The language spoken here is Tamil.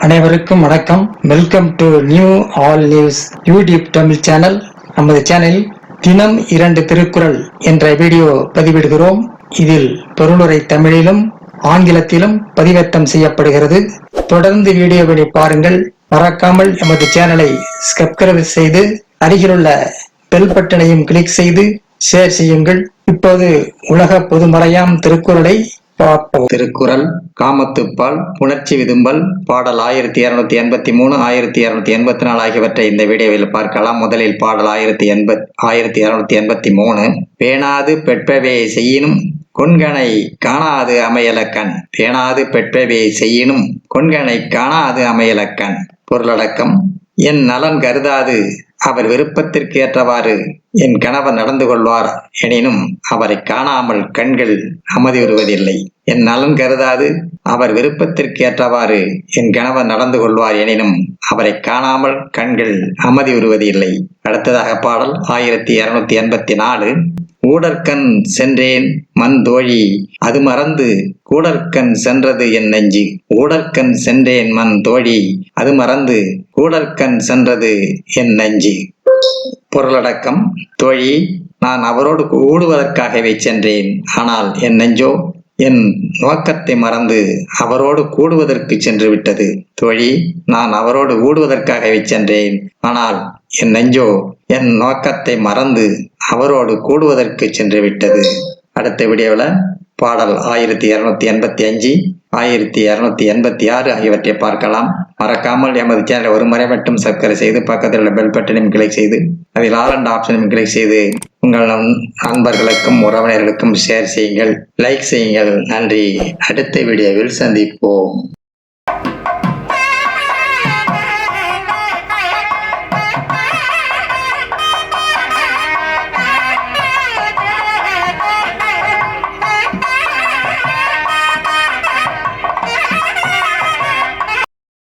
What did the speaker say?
அனைவருக்கும் வணக்கம். Welcome to new all news YouTube Tamil channel. நமது சேனலில் தினம் 2 திருக்குறள் என்ற வீடியோ பதிவிடுகிறோம். இதில் பொருளுரை தமிழிலும் ஆங்கிலத்திலும் பதிவேற்றம் செய்யப்படுகிறது. தொடர்ந்து வீடியோவை பாருங்கள். மறக்காமல் எமது சேனலை சப்ஸ்கிரைப் செய்து அருகிலுள்ள பெல் பட்டனையும் கிளிக் செய்து ஷேர் செய்யுங்கள். இப்போது உலக பொதுமறையாம் திருக்குறளை பார்ப்போம். திருக்குறள் காமத்துப்பால் புணர்ச்சி விதும்பல் பாடல் 1283 1284 ஆகியவற்றை இந்த வீடியோவில் பார்க்கலாம். முதலில் பாடல் 1283. பேணாது பெற்றவே செய்யினும் கொண்கனை காணாது அமையலக்கண். பேணாது பெற்றவே செய்யினும் கொண்கனை காணாது அமையலக்கண். பொருளடக்கம்: என் நலன் கருதாது அவர் விருப்பத்திற்கு ஏற்றவாறு என் கணவர் நடந்து கொள்வார் எனினும் அவரை காணாமல் கண்கள் அமைதியுறுவதில்லை. என் நலன் கருதாது அவர் விருப்பத்திற்கு ஏற்றவாறு என் கணவர் நடந்து கொள்வார் எனினும் அவரை காணாமல் கண்கள் அமைதியுறுவதில்லை. அடுத்ததாக பாடல் 1284. ஊடற்கண் சென்றேன் மண் தோழி அது மறந்து கூடற்கண் சென்றது என் நெஞ்சு. ஊடற்கண் சென்றேன் மண் தோழி அது மறந்து கூடற்கண் சென்றது என் நெஞ்சு. பொருளடக்கம்: தோழி, நான் அவரோடு கூடுவதற்காகவே சென்றேன். ஆனால் என் நெஞ்சோ என் நோக்கத்தை மறந்து அவரோடு கூடுவதற்கு சென்று விட்டது. தோழி, நான் அவரோடு கூடுவதற்காகவே சென்றேன். ஆனால் என் நெஞ்சோ என் நோக்கத்தை மறந்து அவரோடு கூடுவதற்கு சென்று விட்டது. அடுத்த வீடியோவில் பாடல் 1285 1286 ஆகியவற்றை பார்க்கலாம். மறக்காமல் எமது சேனலை ஒரு முறை மட்டும் சப்ஸ்கிரைப் செய்து பக்கத்தில் உள்ள பெல் பட்டனையும் கிளிக் செய்து அதில் ஆல் என்ற ஆப்ஷனையும் கிளிக் செய்து உங்கள் நண்பர்களுக்கும் உறவினர்களுக்கும் ஷேர் செய்யுங்கள், லைக் செய்யுங்கள். நன்றி. அடுத்த வீடியோவில் சந்திப்போம்.